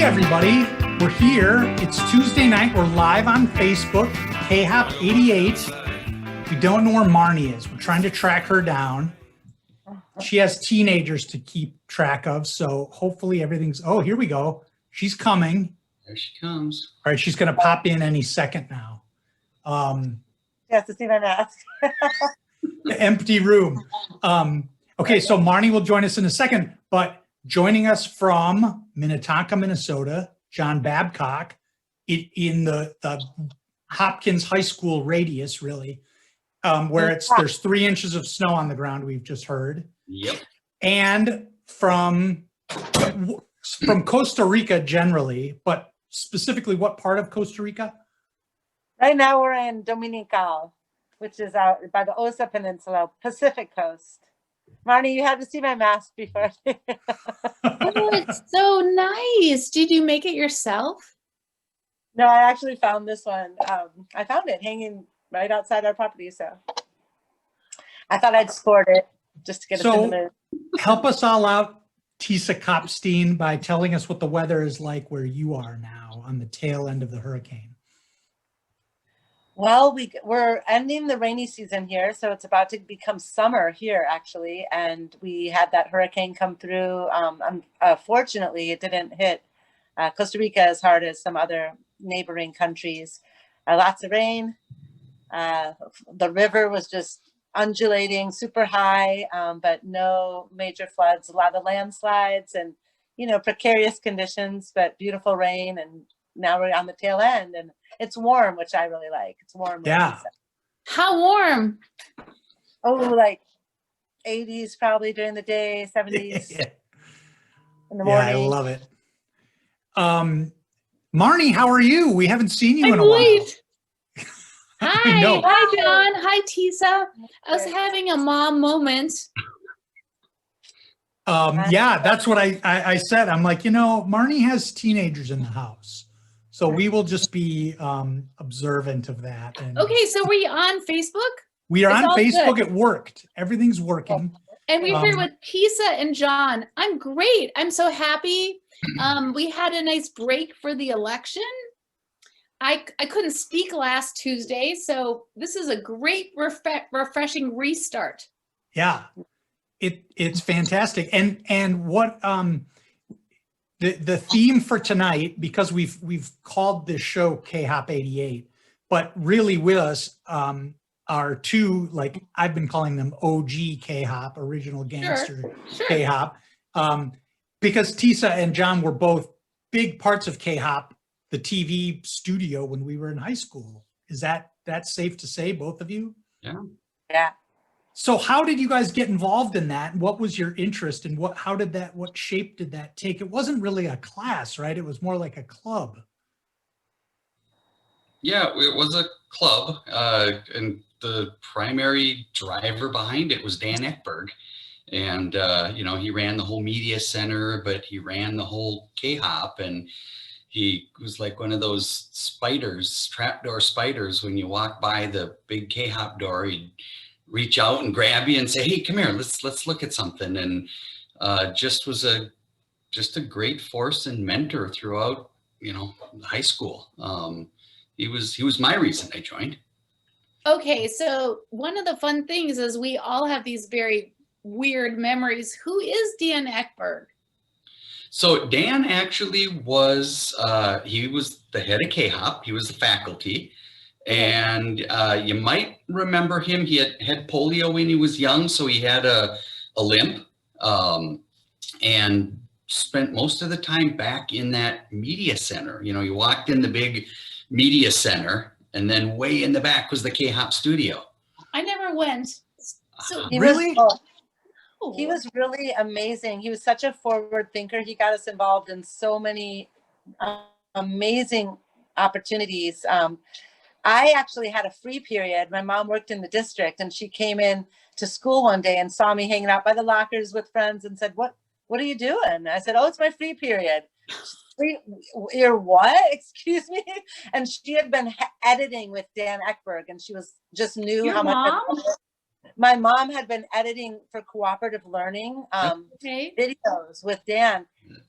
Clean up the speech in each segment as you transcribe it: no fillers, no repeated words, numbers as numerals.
Hey everybody, we're here. It's Tuesday night. We're live on Facebook, KHOP88. We don't know where Marnie is. We're trying to track her down. She has teenagers to keep track of, so hopefully everything's, oh, here we go. She's coming. There she comes. All right, she's going to pop in any second now. She has to see my mask. The empty room. Okay, so Marnie will join us in a second, but joining us from Minnetonka, Minnesota, John Babcock, in the Hopkins High School radius, really, where there's 3 inches of snow on the ground, we've just heard. Yep. And from Costa Rica generally, but specifically what part of Costa Rica? Right now we're in Dominical, which is out by the Osa Peninsula, Pacific Coast. Marnie, you had to see my mask before. Oh, it's so nice. Did you make it yourself? No, I actually found this one. I found it hanging right outside our property, so I thought I'd sport it just to get us in the mood. Help us all out, Tisa Kopstein, by telling us what the weather is like where you are now on the tail end of the hurricane. Well, we're ending the rainy season here, so it's about to become summer here, actually. And we had that hurricane come through. Fortunately, it didn't hit Costa Rica as hard as some other neighboring countries. Lots of rain. The river was just undulating, super high, but no major floods. A lot of landslides and, precarious conditions, but beautiful rain. And now we're on the tail end, and it's warm, which I really like. It's warm. Yeah. How warm? Oh, like 80s probably during the day, 70s in the morning. Yeah, I love it. Marnie, how are you? We haven't seen you in a while. Hi, hi, John. Hi, Tisa. I was having a mom moment. Yeah, that's what I said. I'm like, Marnie has teenagers in the house. So we will just be observant of that. And Okay, so were you on Facebook? we are It's on all Facebook. good. It worked. Everything's working. And we're here with Tisa and John. I'm great. I'm so happy. We had a nice break for the election. I couldn't speak last Tuesday, so this is a great refreshing restart. Yeah, it's fantastic. And what the theme for tonight, because we've called this show KHOP88, but really with us are two, like I've been calling them OG KHOP, original gangster KHOP, because Tisa and John were both big parts of KHOP, the TV studio, when we were in high school. Is that safe to say, both of you? Yeah. Yeah. So how did you guys get involved in that? What was your interest and what shape did that take? It wasn't really a class, right? It was more like a club. Yeah, it was a club, and the primary driver behind it was Dan Ekberg. And, he ran the whole media center, but he ran the whole KHOP, and he was like one of those spiders, trapdoor spiders. When you walk by the big KHOP door, he'd reach out and grab you and say, "Hey, come here, let's look at something." And just was a great force and mentor throughout, high school. He was my reason I joined. Okay, so one of the fun things is we all have these very weird memories. Who is Dan Ekberg? So Dan actually was, he was the head of KHOP. He was the faculty. And you might remember him. He had polio when he was young, so he had a limp, and spent most of the time back in that media center. You walked in the big media center, and then way in the back was the KHOP studio. I never went. So Really? He was really amazing. He was such a forward thinker. He got us involved in so many amazing opportunities. I actually had a free period. My mom worked in the district, and she came in to school one day and saw me hanging out by the lockers with friends and said, what are you doing? I said, "Oh, it's my free period." You're what? Excuse me? And she had been editing with Dan Ekberg, and she was just knew Your how much. mom? my mom had been editing for cooperative learning Okay. videos with Dan,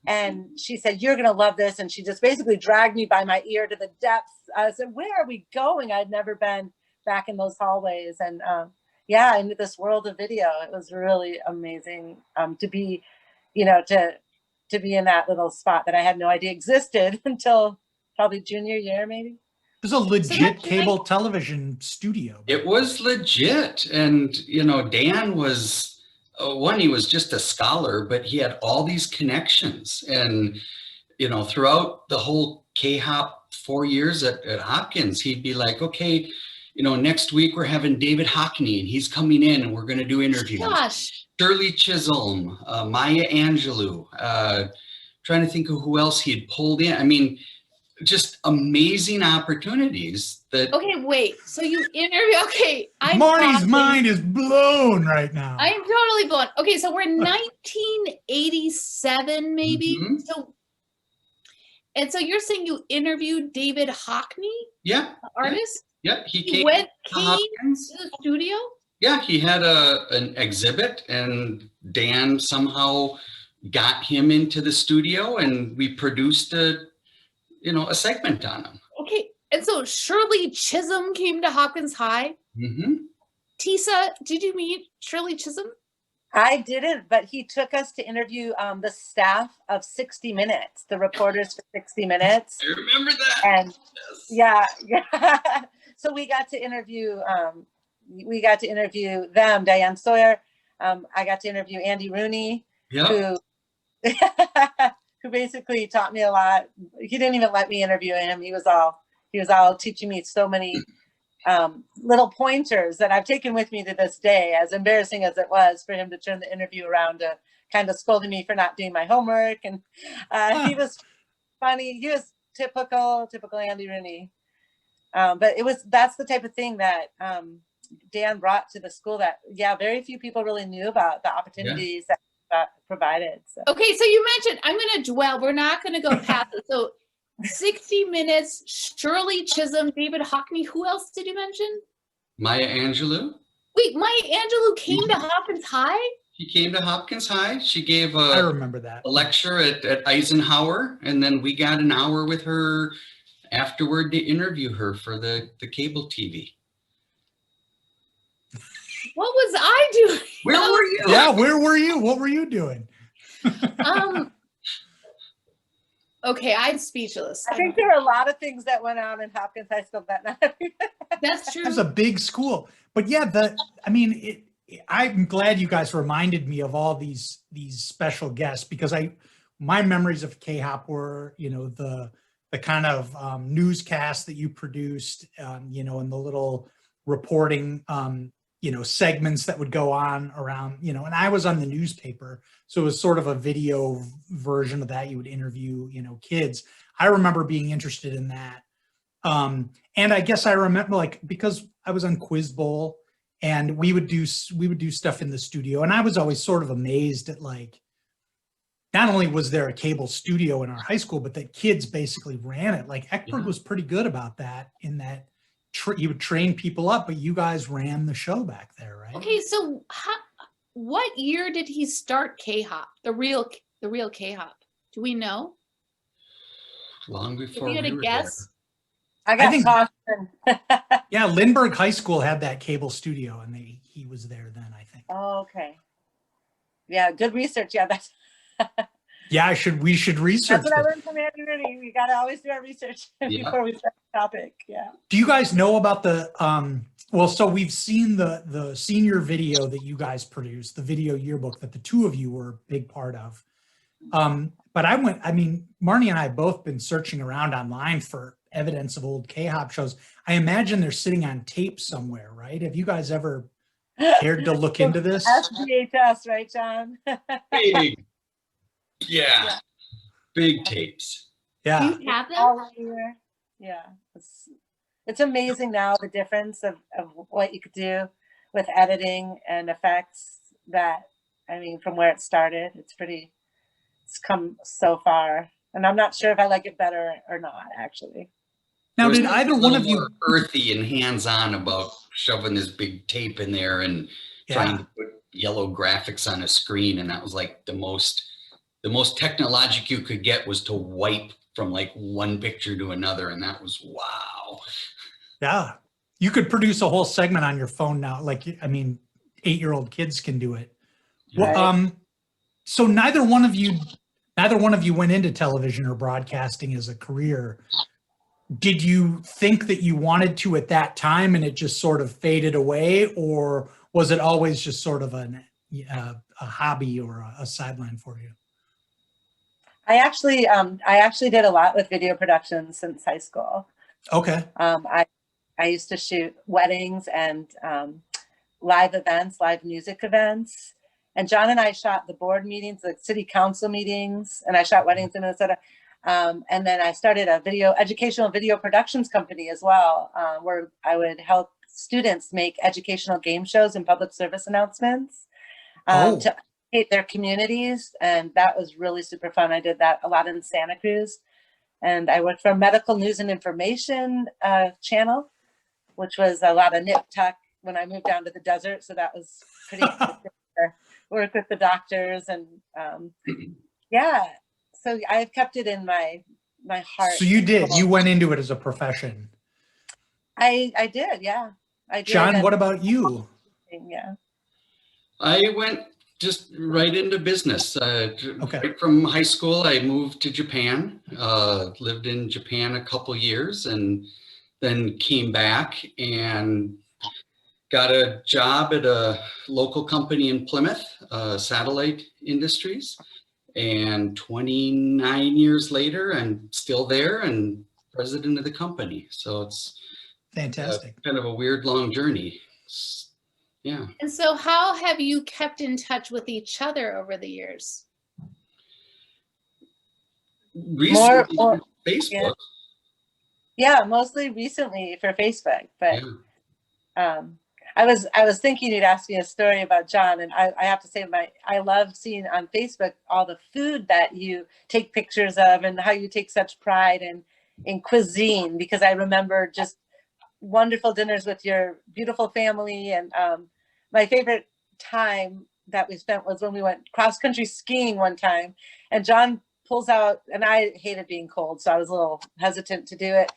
and she said, "You're gonna love this," and she just basically dragged me by my ear to the depths. I said, "Where are we going?" I'd never been back in those hallways, and yeah, into this world of video. It was really amazing to be, to be in that little spot that I had no idea existed until probably junior year, maybe. It was a legit that's cable television studio. It was legit. And, Dan was, one, he was just a scholar, but he had all these connections. And, throughout the whole KHOP 4 years at Hopkins, he'd be like, okay, next week we're having David Hockney and he's coming in and we're going to do interviews. Gosh. Shirley Chisholm, Maya Angelou, trying to think of who else he had pulled in. I mean, just amazing opportunities that. Okay, wait. So you interview, okay. Marty's mind is blown right now. I'm totally blown. Okay, so we're 1987 maybe. Mhm. So you're saying you interviewed David Hockney, Yeah. the artist? Yeah. He He came came to Hopkins. to the studio? Yeah, he had an exhibit and Dan somehow got him into the studio and we produced a segment on him. Okay, and so Shirley Chisholm came to Hopkins High. Mm-hmm. Tisa, did you meet Shirley Chisholm? I didn't, but he took us to interview the staff of 60 Minutes, the reporters for 60 Minutes. I remember that. And Yes. yeah. So we got to interview them, Diane Sawyer. I got to interview Andy Rooney, Yep. who basically taught me a lot. He didn't even let me interview him. He was all teaching me so many little pointers that I've taken with me to this day, as embarrassing as it was for him to turn the interview around to kind of scolding me for not doing my homework. And he was funny. He was typical Andy Rooney. But that's the type of thing that Dan brought to the school that, very few people really knew about, the opportunities that provided. So. Okay, so you mentioned, I'm going to dwell, we're not going to go past it. So 60 Minutes, Shirley Chisholm, David Hockney, who else did you mention? Maya Angelou. Wait, Maya Angelou came to Hopkins High? He came to Hopkins High. She gave I a remember that. lecture at Eisenhower, and then we got an hour with her afterward to interview her for the cable TV. What was I doing? Where were you? Yeah, where were you? What were you doing? Okay, I'm speechless. I think there were a lot of things that went on in Hopkins High School that night. That's true. It was a big school. But yeah, I'm glad you guys reminded me of all these special guests, because my memories of KHOP were, the kind of newscast that you produced, and the little reporting, segments that would go on around, and I was on the newspaper. So it was sort of a video version of that. You would interview, kids. I remember being interested in that. And I guess I remember, because I was on Quiz Bowl and we would do stuff in the studio. And I was always sort of amazed at, not only was there a cable studio in our high school, but that kids basically ran it. Eckberg was pretty good about that, in that he would train people up, but you guys ran the show back there, right? Okay, so what year did he start KHOP? The real KHOP? Do we know? Long before If you had we a were guess. I got think- caution. Yeah, Lindbergh High School had that cable studio, and he was there then, I think. Oh, okay. Yeah, good research. Yeah, that's Yeah, we should research what I this. learned from Andy Rooney. We got to always do our research before we start the topic. Yeah. Do you guys know about the so we've seen the senior video that you guys produced, the video yearbook that the two of you were a big part of. But Marnie and I have both been searching around online for evidence of old KHOP shows. I imagine they're sitting on tape somewhere, right? Have you guys ever cared to look into this? SVHS, right, John? big. Yeah. Big tapes. Yeah. Do you have them? All here. Yeah. It's amazing now, the difference of what you could do with editing and effects from where it started. It's come so far. And I'm not sure if I like it better or not, actually. Now, There's did either a one little of you? more earthy and hands-on about shoving this big tape in there and trying Yeah. to put yellow graphics on a screen. And that was like the most technologic you could get was to wipe from like one picture to another. And that was, wow. Yeah. You could produce a whole segment on your phone now. Like, I mean, 8-year-old kids can do it. Right. Well, so neither one of you went into television or broadcasting as a career. Did you think that you wanted to at that time and it just sort of faded away, or was it always just sort of a hobby or a sideline for you? I actually did a lot with video production since high school. Okay. I used to shoot weddings and live events, live music events. And John and I shot the board meetings, the city council meetings, and I shot weddings in Minnesota. And then I started a educational video productions company as well, where I would help students make educational game shows and public service announcements to educate their communities. And that was really super fun. I did that a lot in Santa Cruz. And I worked for a medical news and information channel, which was a lot of nip tuck when I moved down to the desert. So that was pretty cool to work with the doctors. And yeah, so I've kept it in my heart. So you went into it as a profession. I did, yeah. I did. John, what about you? Yeah. I went just right into business. Right from high school, I moved to Japan, lived in Japan a couple years, and then came back and got a job at a local company in Plymouth, Satellite Industries. And 29 years later, I'm still there and president of the company. So it's fantastic. Kind of a weird, long journey. Yeah. And so how have you kept in touch with each other over the years? Recently, Facebook. Yeah, mostly recently for Facebook. But I was thinking you'd ask me a story about John, and I have to say I love seeing on Facebook all the food that you take pictures of and how you take such pride in cuisine, because I remember just wonderful dinners with your beautiful family. And my favorite time that we spent was when we went cross-country skiing one time, and John pulls out, and I hated being cold, so I was a little hesitant to do it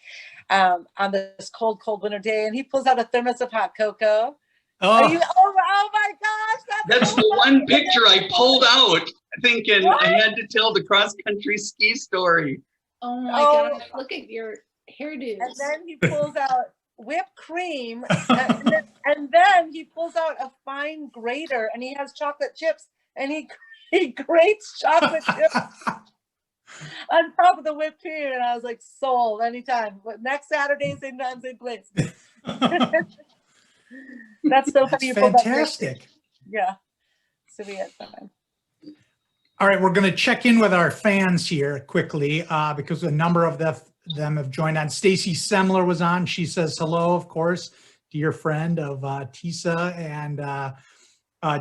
on this cold winter day, and he pulls out a thermos of hot cocoa. Oh my gosh, that's so the one picture I pulled out thinking I had to tell the cross-country ski story. Oh my gosh, look at your hairdos. And then he pulls out whipped cream, and then he pulls out a fine grater, and he has chocolate chips, and he grates chocolate chips on top of the whipped cream. And I was like, sold anytime. But next Saturday, same time, same place. That's so funny. That's fantastic. Yeah. So we had fun. All right, we're going to check in with our fans here quickly because a number of them have joined on. Stacy Semler was on. She says hello, of course, dear friend of Tisa. And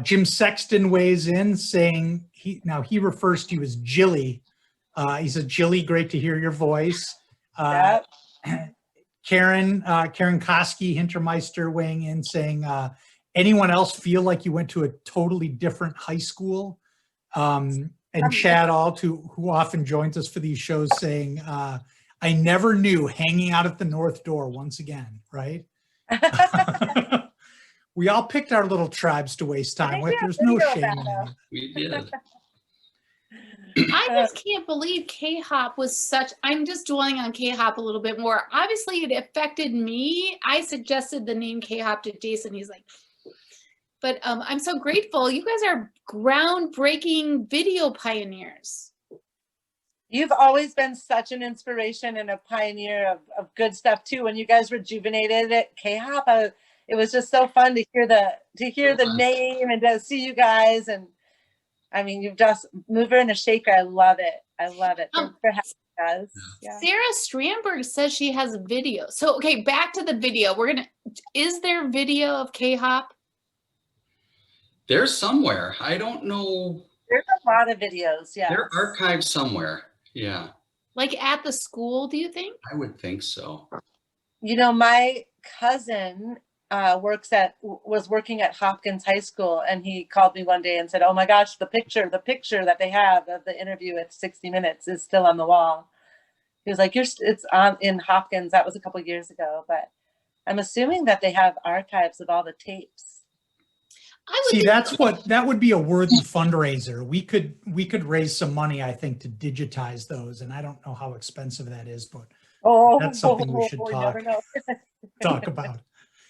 Jim Sexton weighs in saying, he refers to you as Jilly. He says, Jilly, great to hear your voice. Karen Koski Hintermeister weighing in saying, anyone else feel like you went to a totally different high school? And Chad Alt, who often joins us for these shows, saying, I never knew, hanging out at the North Door once again, right? We all picked our little tribes to waste time with. There's no shame in it. We did. I just can't believe KHOP was such, I'm just dwelling on KHOP a little bit more. Obviously it affected me. I suggested the name KHOP to Jason. He's like, but I'm so grateful. You guys are groundbreaking video pioneers. You've always been such an inspiration and a pioneer of good stuff too. When you guys rejuvenated at KHOP, it was just so fun to hear the name and to see you guys. And I mean, you've just mover and a shaker. I love it. Thanks for having us. Yeah. Sarah Strandberg says she has a video. So, okay, back to the video. Is there video of KHOP? There's somewhere. I don't know. There's a lot of videos. Yeah. They're archived somewhere. Yeah. Like at the school, do you think? I would think so. You know, my cousin was working at Hopkins High School, and he called me one day and said, "Oh my gosh, the picture that they have of the interview at 60 Minutes is still on the wall." He was like, "It's on in Hopkins." That was a couple years ago, but I'm assuming that they have archives of all the tapes. See, that would be a worthy fundraiser. We could raise some money, I think, to digitize those, and I don't know how expensive that is, but that's something we should talk about.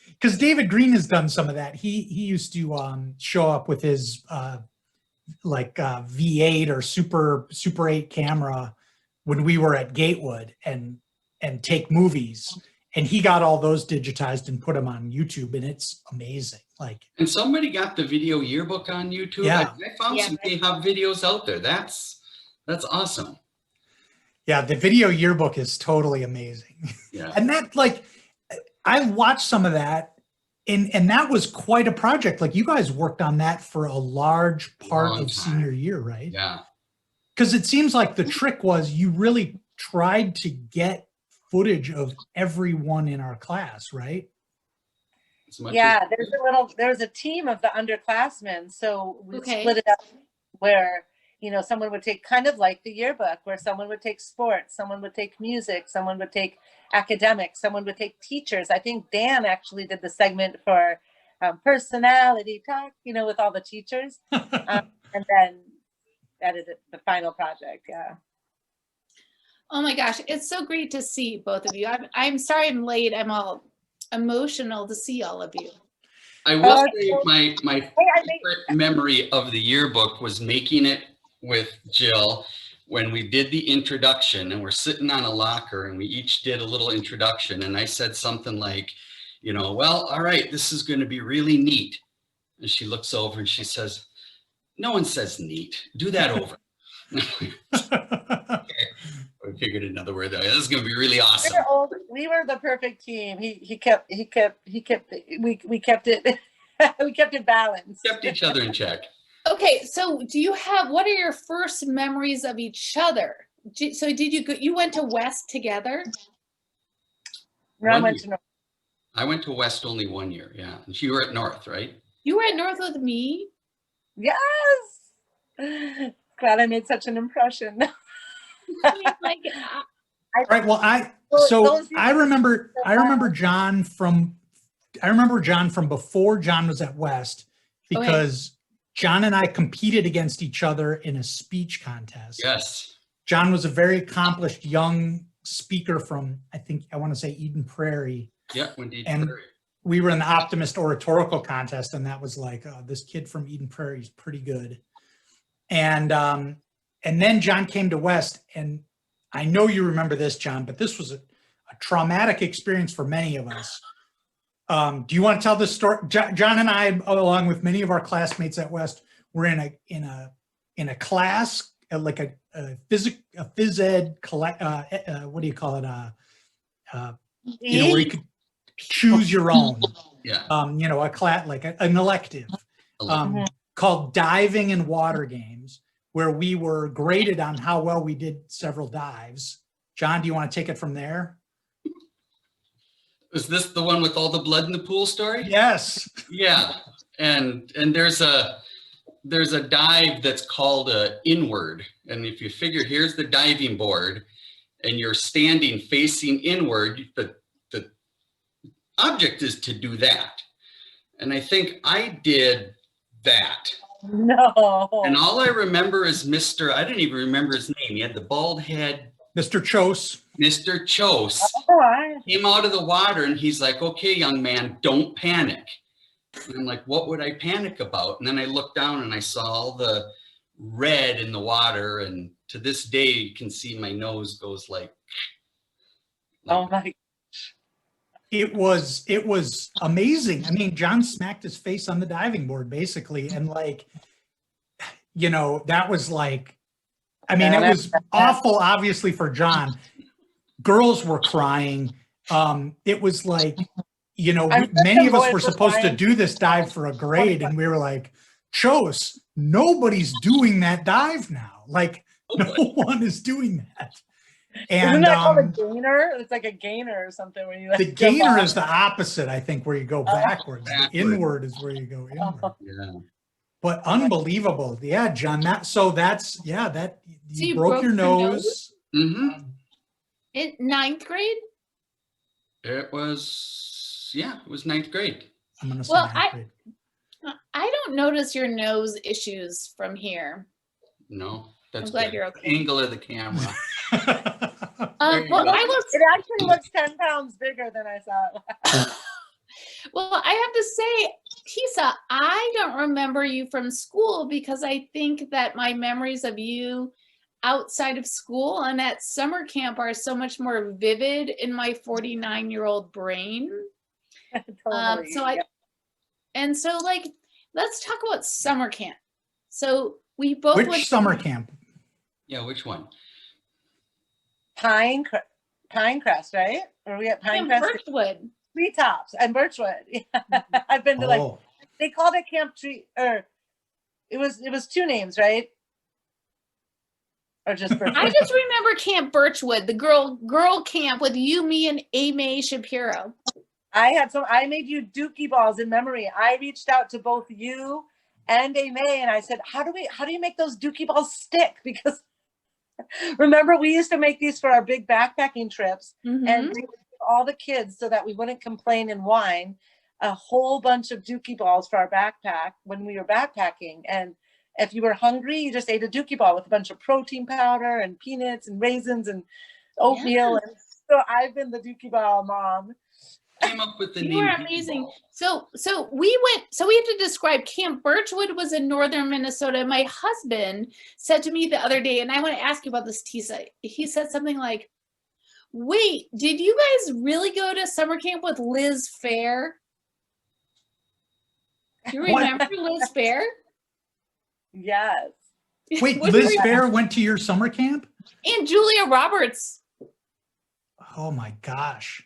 Because David Green has done some of that. He used to show up with his V8 or Super 8 camera when we were at Gatewood and take movies. And he got all those digitized and put them on YouTube, and it's amazing. And somebody got the video yearbook on YouTube. Yeah. I found some KHOP videos out there. That's awesome. Yeah, the video yearbook is totally amazing. Yeah. And that, I watched some of that, and that was quite a project. You guys worked on that for a large part of senior year, right? Yeah. Because it seems like the trick was you really tried to get footage of everyone in our class, right? Yeah, there was a team of the underclassmen, so we split it up where, someone would take kind of like the yearbook, where someone would take sports, someone would take music, someone would take academics, someone would take teachers. I think Dan actually did the segment for personality talk, with all the teachers, and then edited the final project. Yeah. Oh my gosh, it's so great to see both of you. I'm sorry I'm late. I'm all emotional to see all of you. I will say my favorite memory of the yearbook was making it with Jill when we did the introduction, and we're sitting on a locker and we each did a little introduction, and I said something like, well, all right, this is going to be really neat. And she looks over and she says, "No one says neat. Do that over." Okay. I figured another word though. This is going to be really awesome. We were the perfect team. We kept it we kept it balanced. Kept each other in check. Okay, so what are your first memories of each other? So you went to West together? No, I went to North. I went to West only 1 year, yeah. And you were at North, right? You were at North with me? Yes. Glad I made such an impression. Right. Well, I remember John from before John was at West, because John and I competed against each other in a speech contest. Yes. John was a very accomplished young speaker from, I want to say Eden Prairie. Yeah, Eden Prairie. We were in the Optimist Oratorical Contest, and that was this kid from Eden Prairie is pretty good. And then John came to West, and I know you remember this, John, but this was a traumatic experience for many of us. Do you want to tell this story? John and I, along with many of our classmates at West, were in a class, like a phys ed, what do you call it? Where you could choose your own. Yeah. A class, like an elective, called Diving and Water Games, where we were graded on how well we did several dives. John, do you want to take it from there? Is this the one with all the blood in the pool story? Yes. Yeah. And there's a dive that's called inward. And if you figure, here's the diving board and you're standing facing inward, the object is to do that. And I think I did that. No. And all I remember is I didn't even remember his name. He had the bald head. Mr. Chose. Mr. Chose came out of the water and he's like, "Okay, young man, don't panic." And I'm like, what would I panic about? And then I looked down and I saw all the red in the water. And to this day, you can see my nose goes like. Oh my. It was amazing. I mean, John smacked his face on the diving board basically. And that was it was awful, obviously, for John. Girls were crying. It was many of us were supposed to do this dive for a grade, and we were like, Chose, nobody's doing that dive now. No one is doing that. Isn't And that called a gainer? It's like a gainer or something when you like the jump gainer off. is the opposite, I think, where you go backwards. The Backward. inward is where you go inward. Oh. Yeah. But unbelievable. Yeah, John, that So you broke your nose. hmm In ninth grade? It was, yeah, it was ninth grade. I'm going to say Well, ninth grade. I don't notice your nose issues from here. No, that's I'm glad good. you're okay. Angle of the camera. There you Well, go. I was It actually looks 10 pounds bigger than I thought. Well, I have to say, Tisa, I don't remember you from school because I think that my memories of you outside of school and at summer camp are so much more vivid in my 49-year-old brain. Totally. Yeah. And so like, let's talk about summer camp. So we both went Which summer camp? Yeah, which one? Pinecrest, right? Or we at Camp Pinecrest? Birchwood. Treetops and Birchwood. Yeah. I've been to like, Oh, they called it Camp Tree, or it was two names, right? Or just Birchwood? I just remember Camp Birchwood, the girl camp with you, me, and Amy Shapiro. I made you dookie balls in memory. I reached out to both you and Amy and I said, how do you make those dookie balls stick? Because remember, we used to make these for our big backpacking trips, Mhm. and we would give all the kids, so that we wouldn't complain and whine, a whole bunch of dookie balls for our backpack when we were backpacking. And if you were hungry, you just ate a dookie ball with a bunch of protein powder and peanuts and raisins and oatmeal. And so I've been the dookie ball mom. Came up with the You name. were Dookie amazing. Ball. So we had to describe Camp Birchwood was in northern Minnesota. My husband said to me the other day, and I want to ask you about this, Tisa. He said something like, wait, did you guys really go to summer camp with Liz Fair? Do you What? remember Liz Fair? Yes. wait, What do you Liz remember? Fair went to your summer camp? And Julia Roberts. Oh my gosh.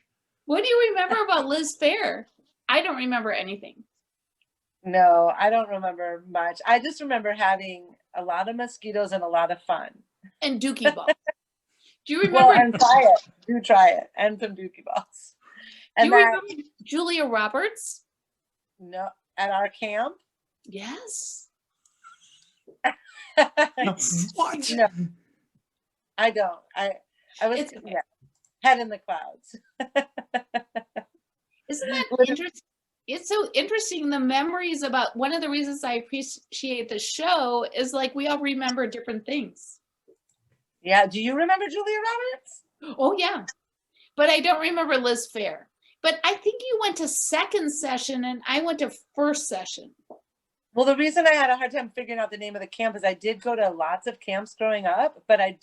What do you remember about Liz Fair? I don't remember anything. No, I don't remember much. I just remember having a lot of mosquitoes and a lot of fun. And Dookie Ball. Do you Well, remember? and try it. Do try it. And some dookie balls. Do And you remember Julia Roberts? no, at our camp. Yes. What? No. I don't. I was It's okay. head in the clouds. Isn't that Literally. interesting? It's so interesting. The memories about one of the reasons I appreciate the show is like we all remember different things. Yeah. Do you remember Julia Roberts? Oh, yeah. But I don't remember Liz Fair. But I think you went to second session and I went to first session. Well, the reason I had a hard time figuring out the name of the camp is I did go to lots of camps growing up, but I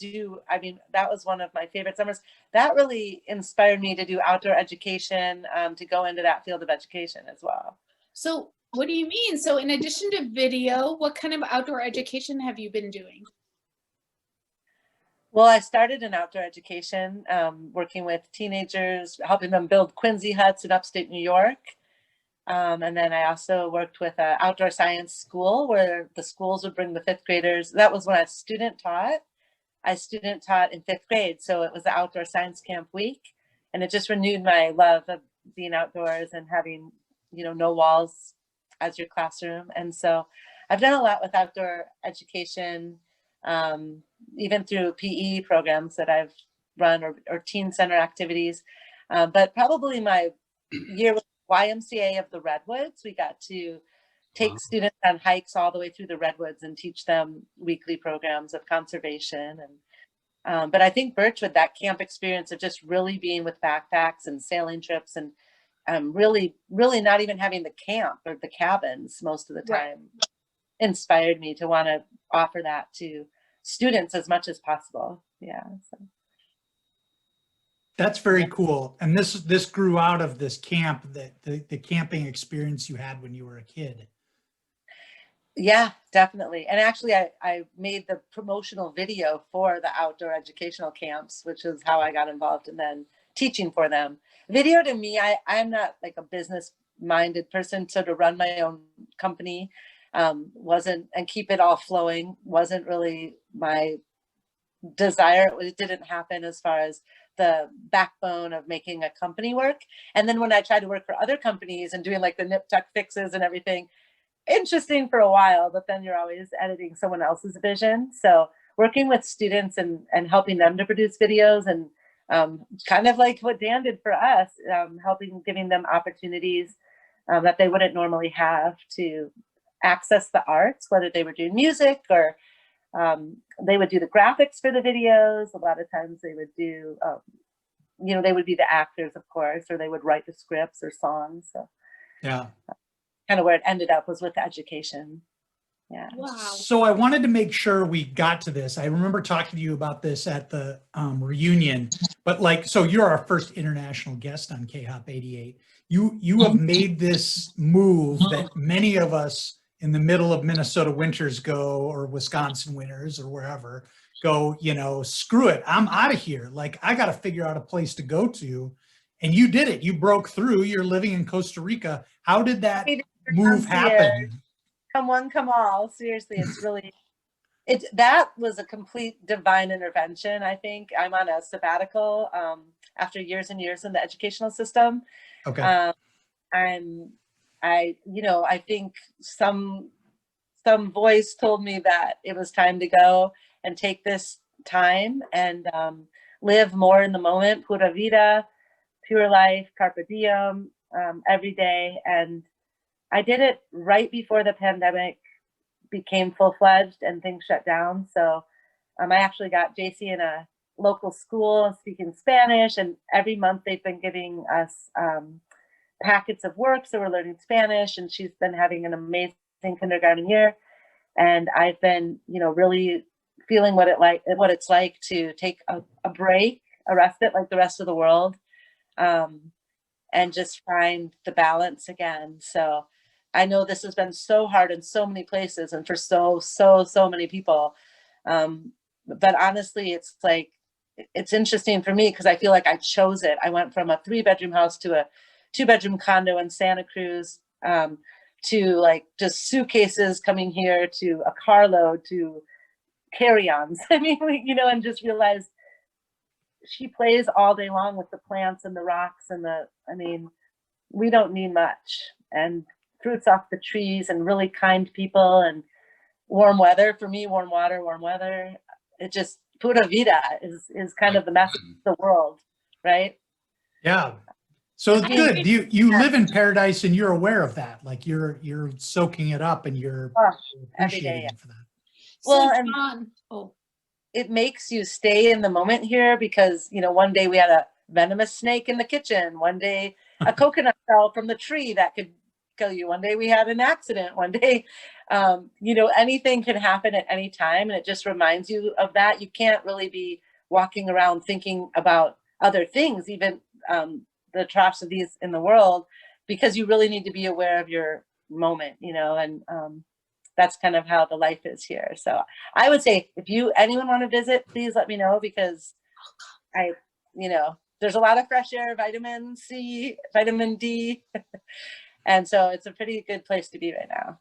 mean, that was one of my favorite summers. That really inspired me to do outdoor education, to go into that field of education as well. So what do you mean? So in addition to video, what kind of outdoor education have you been doing? Well, I started in outdoor education, working with teenagers, helping them build Quincy huts in upstate New York. And then I also worked with an outdoor science school where the schools would bring the fifth graders. That was when I student taught. I student taught in fifth grade. So it was the outdoor science camp week. And it just renewed my love of being outdoors and having, no walls as your classroom. And so I've done a lot with outdoor education, even through PE programs that I've run or teen center activities. But probably my year with YMCA of the Redwoods, we got to take students on hikes all the way through the Redwoods and teach them weekly programs of conservation. And but I think Birchwood, that camp experience of just really being with backpacks and sailing trips and really not even having the camp or the cabins most of the time, inspired me to want to offer that to students as much as possible. Yeah. So. That's very cool. And this grew out of this camp, the camping experience you had when you were a kid. Yeah, definitely. And actually I made the promotional video for the outdoor educational camps, which is how I got involved in then teaching for them. Video to me, I'm not like a business minded person. So to run my own company and keep it all flowing wasn't really my desire. It didn't happen as far as the backbone of making a company work. And then when I tried to work for other companies and doing like the nip tuck fixes and everything, interesting for a while, but then you're always editing someone else's vision. So working with students and helping them to produce videos and kind of like what Dan did for us, giving them opportunities that they wouldn't normally have to access the arts, whether they were doing music or they would do the graphics for the videos. A lot of times they would do, they would be the actors, of course, or they would write the scripts or songs. So Yeah. kind of where it ended up was with education. Yeah. Wow. So I wanted to make sure we got to this. I remember talking to you about this at the reunion, but so you're our first international guest on KHOP88. You have made this move that many of us in the middle of Minnesota winters go, or Wisconsin winters or wherever go, screw it, I'm out of here. I got to figure out a place to go to. And you did it. You broke through. You're living in Costa Rica. How did that move happen? Come one, come all. Seriously, it's really, that was a complete divine intervention. I think I'm on a sabbatical after years and years in the educational system. Okay. I think some voice told me that it was time to go and take this time and live more in the moment, pura vida, pure life, carpe diem, every day. And I did it right before the pandemic became full-fledged and things shut down. So I actually got JC in a local school speaking Spanish, and every month they've been giving us packets of work, so we're learning Spanish, and she's been having an amazing kindergarten year. And I've been, really feeling what it's like to take a break, a respite like the rest of the world, and just find the balance again. So I know this has been so hard in so many places and for so many people. But honestly, it's interesting for me because I feel like I chose it. I went from a 3-bedroom house to a 2-bedroom condo in Santa Cruz, to just suitcases coming here, to a carload, to carry-ons. I mean, and just realized she plays all day long with the plants and the rocks and we don't need much. And fruits off the trees and really kind people and warm weather. For me, warm water, warm weather. It just, pura vida is kind of the message of the world, right? Yeah. So it's good. You live in paradise and you're aware of that. You're soaking it up and you're every day for that. Well, and it makes you stay in the moment here because, one day we had a venomous snake in the kitchen. One day a coconut fell from the tree that could kill you. One day we had an accident. One day, anything can happen at any time. And it just reminds you of that. You can't really be walking around thinking about other things, even the atrocities in the world, because you really need to be aware of your moment, and that's kind of how the life is here. So I would say if anyone want to visit, please let me know, because there's a lot of fresh air, vitamin C, vitamin D. And so it's a pretty good place to be right now.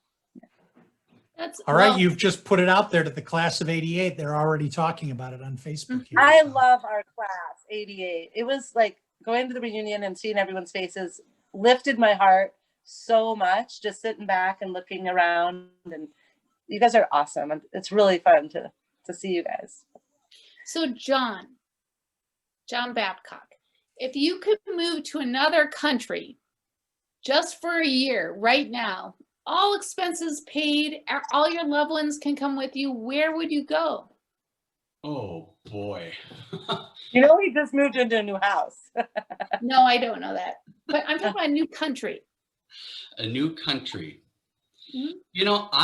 That's all right. You've just put it out there to the class of '88. They're already talking about it on Facebook here. I love our class, 88. It was like going to the reunion and seeing everyone's faces lifted my heart so much, just sitting back and looking around. And you guys are awesome. And it's really fun to see you guys. So John Babcock, if you could move to another country just for a year right now, all expenses paid, all your loved ones can come with you, where would you go? Oh boy. He just moved into a new house. No, I don't know that. But I'm talking about a new country. A new country. Mm-hmm.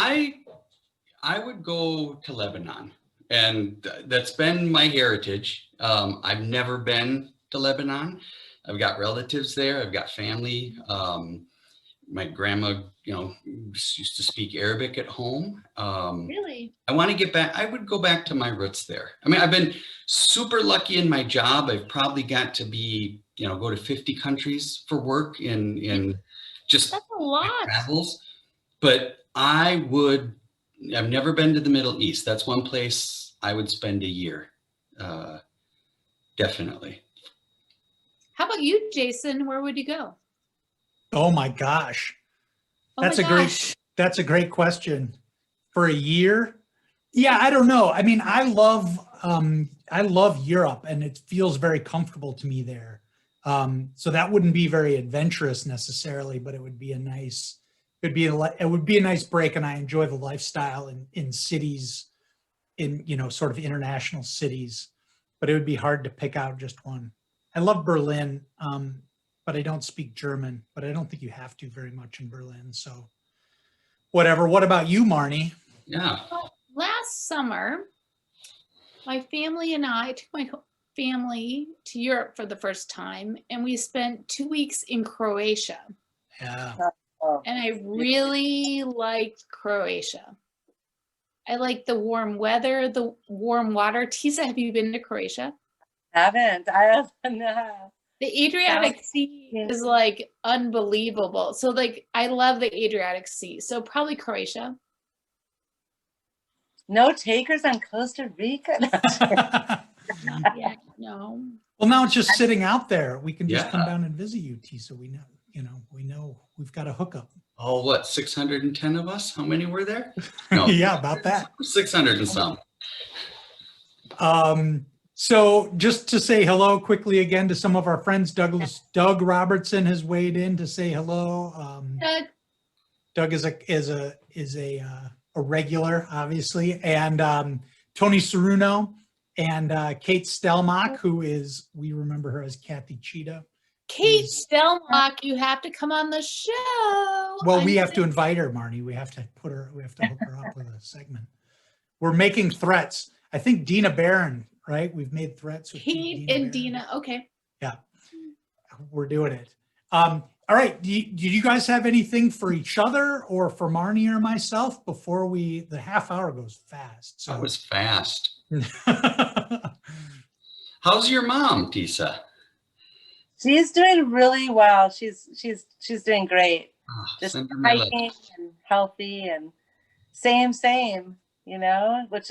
I would go to Lebanon, and that's been my heritage. I've never been to Lebanon. I've got relatives there. I've got family. My grandma, used to speak Arabic at home. Really? I want to get back. I would go back to my roots there. I mean, I've been super lucky in my job. I've probably got to be, go to 50 countries for work in just that's a lot. Travels. But I've never been to the Middle East. That's one place I would spend a year. Definitely. How about you, Jason? Where would you go? Oh my gosh. Oh That's my a gosh. great question. For a year? Yeah, I don't know. I mean, I love Europe and it feels very comfortable to me there. So that wouldn't be very adventurous necessarily, but it would be a nice break, and I enjoy the lifestyle in cities, in, you know, sort of international cities, but it would be hard to pick out just one. I love Berlin, but I don't speak German, but I don't think you have to very much in Berlin. So whatever. What about you, Marnie? Yeah. Well, last summer, my family and I took my family to Europe for the first time, and we spent 2 weeks in Croatia. Yeah. Oh, And I really liked Croatia. I like the warm weather, the warm water. Tisa, have you been to Croatia? haven't. I haven't. No. The Adriatic Sea is like unbelievable. So like, I love the Adriatic Sea. So probably Croatia. No takers on Costa Rica? Not yet, no. Well, now it's just sitting out there. We can just come Yeah. down and visit you, Tisa. We know we've got a hookup. Oh, what, 610 of us? How many were there? No. Yeah, about that. 600 and some. So just to say hello quickly again to some of our friends, Doug Robertson has weighed in to say hello. Doug is a regular, obviously, and Tony Ceruno and Kate Stelmach, who is, we remember her as Kathy Cheetah. Kate Stelmach, you have to come on the show. Well, we have to invite her, Marnie. We have to hook her up with a segment. We're making threats. I think Dina Barron, right? We've made threats with Kate Dina and Dina. Okay. Yeah, we're doing it. All right. Do you guys have anything for each other or for Marnie or myself before the half hour goes fast? So That was fast. How's your mom, Tisa? She's doing really well. She's doing great. Just Send her my love. hiking and healthy and same, you know, which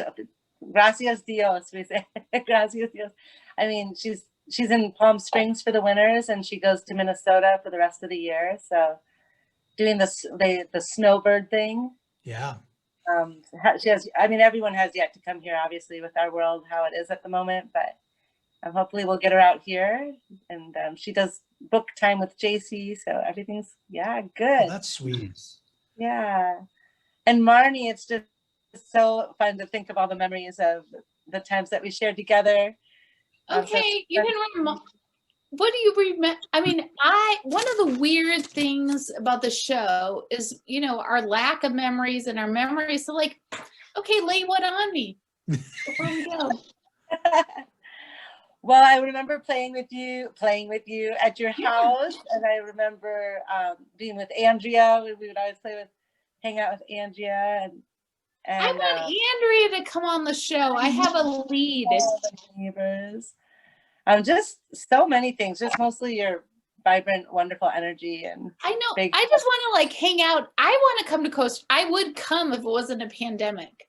gracias Dios, we say. Gracias Dios. I mean, she's in Palm Springs for the winters and she goes to Minnesota for the rest of the year. So doing the snowbird thing. Yeah. She has, I mean, everyone has yet to come here, obviously, with our world, how it is at the moment, but hopefully we'll get her out here, and she does book time with JC, so everything's good. Oh, that's sweet. Yeah. And Marnie, it's just so fun to think of all the memories of the times that we shared together. Okay, you can remember. What do you remember? I mean, one of the weird things about the show is, you know, our lack of memories and our memories. So like, okay, lay one on me before we go. Well, I remember playing with you at your house, and I remember being with Andrea. We would always hang out with Andrea, and I want Andrea to come on the show. I have a lead. All the neighbors. Just so many things. Just mostly your vibrant, wonderful energy, and I know. I just want to like hang out. I want to come to Costa. I would come if it wasn't a pandemic.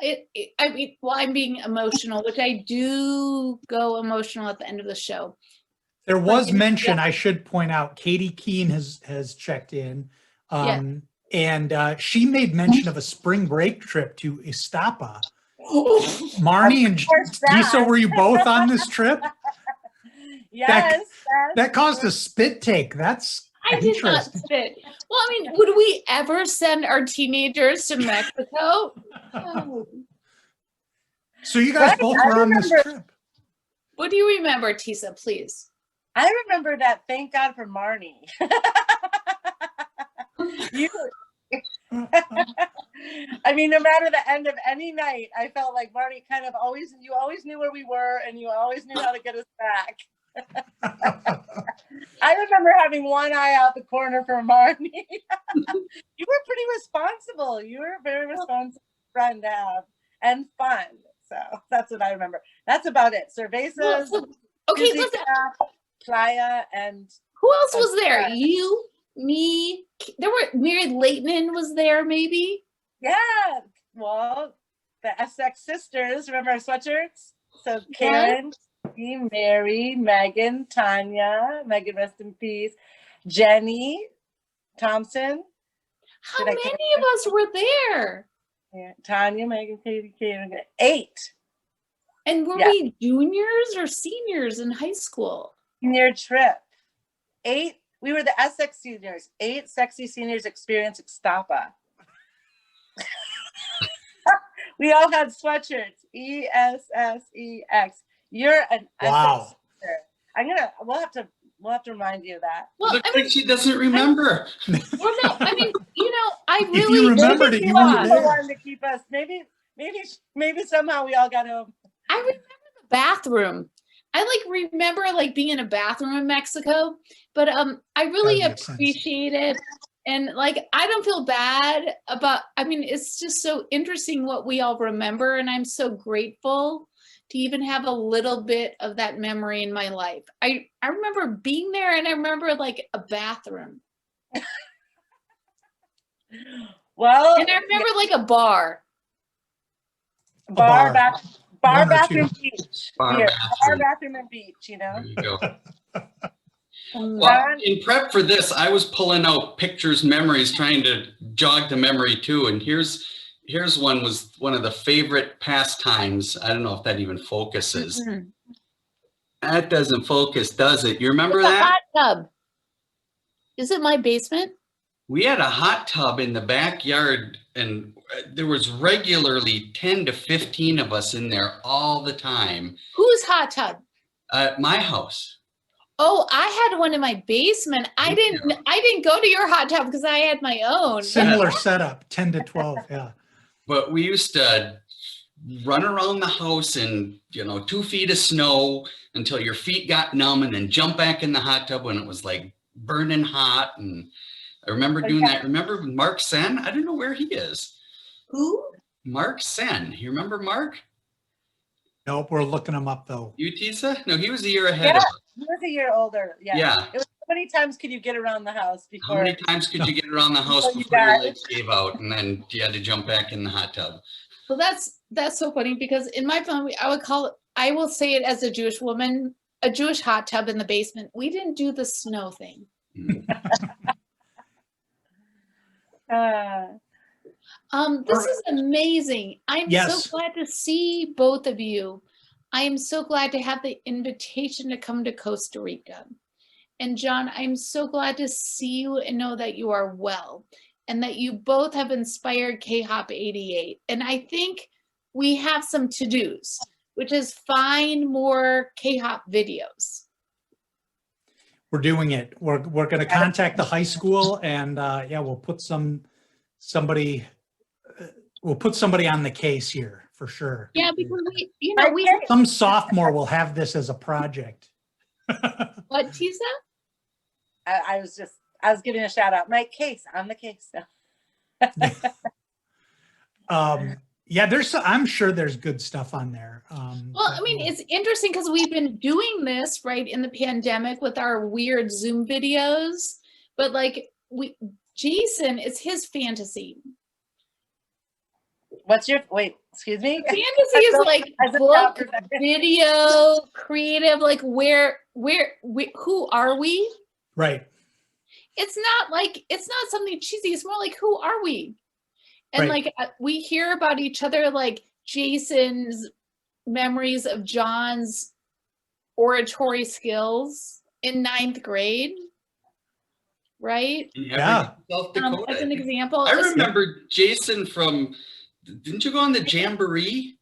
I mean, well, I'm being emotional, which I do go emotional at the end of the show. There was mention, I should point out, Katie Keene has checked in, and she made mention of a spring break trip to Istapa. Marnie and Tisa, were you both on this trip? Yes. That caused a spit take. That's I did not spit. Well, I mean, would we ever send our teenagers to Mexico? No. So you guys both were on this trip. What do you remember, Tisa, please? I remember that. Thank God for Marnie. I mean, no matter the end of any night, I felt like Marnie you always knew where we were, and you always knew how to get us back. I remember having one eye out the corner for Marnie. You were pretty responsible. You were a very responsible friend to have, and fun. So that's what I remember. That's about it. Cervezas, okay, listen. Playa, and who else was there? You, me. There were Mary Leighton was there, maybe. Yeah. Well, the SX sisters. Remember our sweatshirts? So Karen, Mary, Megan, Tanya, Megan, rest in peace, Jenny Thompson. How Did I many count of us were there? Yeah, Tanya, Megan, Katie, Karen, 8. And were Yeah. we juniors or seniors in high school? Senior trip. 8. We were the Essex seniors. 8 sexy seniors experience Ixtapa. We all had sweatshirts. ESSEX. You're an Wow. Essex senior. We'll have to remind you of that. Well, Looks I mean, like she doesn't remember. well, no, I mean, I If really you remembered did it, you not. weren't there. One to keep us. Maybe somehow we all got home. I remember the bathroom. I remember being in a bathroom in Mexico, but I really That makes sense. appreciate it. And I don't feel bad about, it's just so interesting what we all remember. And I'm so grateful to even have a little bit of that memory in my life. I remember being there, and I remember a bathroom. Well, And I remember a bar. bar. Bar, One or bathroom, two. beach. Bar, Here, bathroom. bar, bathroom, and beach. There you go. Um, Well, in prep for this, I was pulling out pictures, memories, trying to jog the memory too. And here's was one of the favorite pastimes. I don't know if that even focuses. mhm. That doesn't focus, does it? You remember It's a that? hot tub. Is it my basement? We had a hot tub in the backyard, and there was regularly 10 to 15 of us in there all the time. Whose hot tub? At my house. Oh, I had one in my basement. I didn't go to your hot tub because I had my own. Similar setup, 10 to 12, yeah. But we used to run around the house in 2 feet of snow until your feet got numb, and then jump back in the hot tub when it was burning hot. And I remember doing that. Remember Mark Sen? I don't know where he is. Who? Mark Sen. You remember Mark? Nope, we're looking them up though. You, Tisa? No, he was a year ahead Yeah, of us. he was a year older. Yeah. Yeah. It was, how many times could you get around the house How before? many times could you get around the house Before you before your died. legs gave out, and then you had to jump back in the hot tub? Well, that's so funny because in my family, I will say it as a Jewish woman, a Jewish hot tub in the basement. We didn't do the snow thing. This is amazing. I'm Yes. so glad to see both of you. I am so glad to have the invitation to come to Costa Rica. And John, I'm so glad to see you and know that you are well, and that you both have inspired KHOP88. And I think we have some to-dos, which is find more KHOP videos. We're doing it. We're going to contact the high school, and yeah, we'll put somebody on the case here for sure. Yeah, because Some sophomore will have this as a project. what, Tisa? I was giving a shout out. My case, on the case now. Yeah, I'm sure there's good stuff on there. Well, it's interesting because we've been doing this right in the pandemic with our weird Zoom videos, but Jason, it's his fantasy. Wait, excuse me? Fantasy is book, video, creative, who are we? Right. It's not something cheesy. It's more who are we? And Right. We hear about each other, Jason's memories of John's oratory skills in 9th grade, right? Yeah. South Dakota. As an example. I remember Jason from, didn't you go on the Jamboree?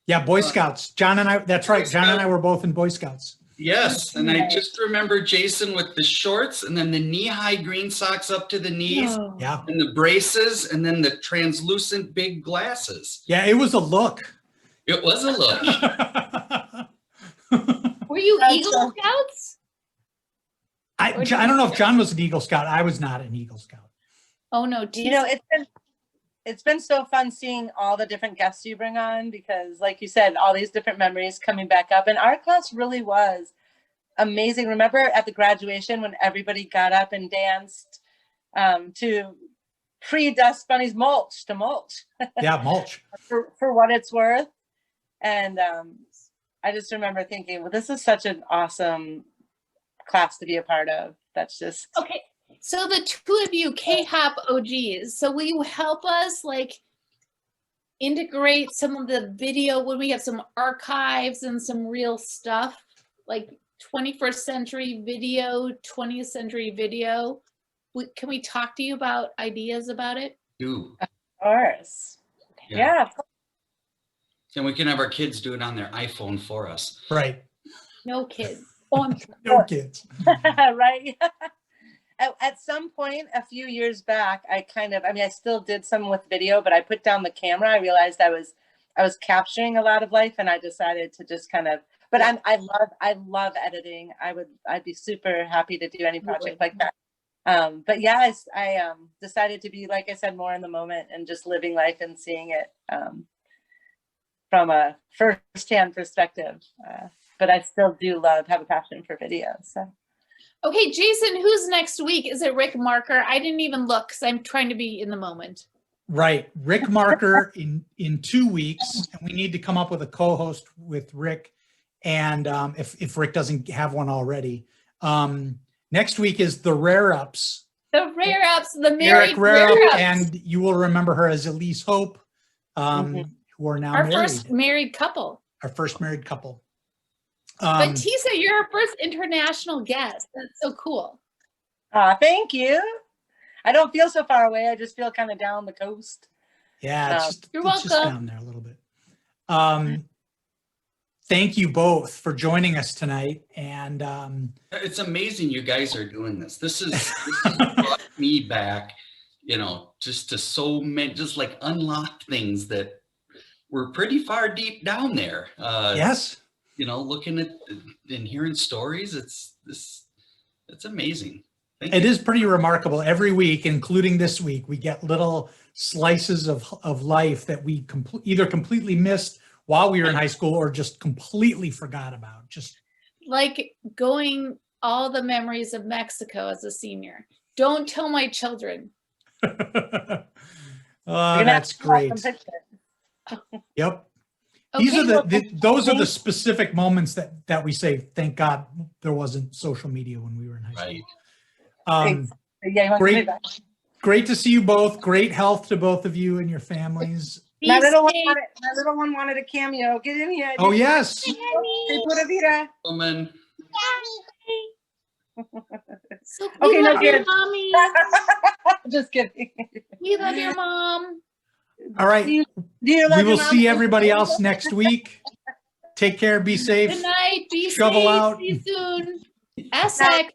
Yeah, Boy Scouts. John and I, that's right. John and I were both in Boy Scouts. Yes, and I just remember Jason with the shorts and then the knee-high green socks up to the knees, Oh. Yeah. and the braces, and then the translucent big glasses. Yeah, it was a look. It was a look. Were you That's Eagle so- Scouts? I don't know if John was an Eagle Scout. I was not an Eagle Scout. Oh no, It's been so fun seeing all the different guests you bring on, because like you said, all these different memories coming back up, and our class really was amazing. Remember at the graduation when everybody got up and danced to pre-Dust Bunnies mulch. Yeah, mulch. for what it's worth. And I just remember thinking, well, this is such an awesome class to be a part of. That's just Okay, so the two of you KHOP OGs, so will you help us like integrate some of the video when we have some archives and some real stuff, like 21st century video, 20th century video? Can we talk to you about ideas about it? Do. of course. Yeah. And we can have our kids do it on their iPhone for us. Right. No kids. Oh, I'm No kids. Right. At some point a few years back, I still did some with video, but I put down the camera. I realized I was capturing a lot of life, and I decided to just kind of, but I love editing. I'd be super happy to do any project like that. But yeah, I decided to be, like I said, more in the moment and just living life and seeing it from a first-hand perspective. But I still do have a passion for video. So. Okay, Jason, who's next week? Is it Rick Marker? I didn't even look because I'm trying to be in the moment. Right. Rick Marker in 2 weeks. And we need to come up with a co-host with Rick. And if Rick doesn't have one already. Next week is the Rare Ups. The Rare Ups, the married Eric Rare Rare Up, Ups. and you will remember her as Elise Hope, who are now Our married. first married couple. Our first married couple. But Tisa, you're our first international guest. That's so cool. Thank you. I don't feel so far away. I just feel kind of down the coast. Yeah, You're it's just welcome. down there a little bit. Thank you both for joining us tonight. And It's amazing you guys are doing this. This has brought me back, just to so many, just like unlocked things that were pretty far deep down there. yes. Looking at and hearing stories, it's amazing. Thank It you. is pretty remarkable. Every week, including this week, we get little slices of life that we either completely missed while we were in high school or just completely forgot about. Just Like going all the memories of Mexico as a senior. Don't tell my children. oh, that's great. Yep. These are those are the specific moments that we say, thank God there wasn't social media when we were in high school. Right. Great to see you both. Great health to both of you and your families. My little one wanted a cameo. Get in here. Oh, yes. Say pura vida. Woman. So Okay, we no love your kids. mommy. Just kidding. We love your mom. All right. Do you love We will your mom? see everybody else next week. Take care. Be safe. Good night. Be Shovel safe. out. See you soon. Essex.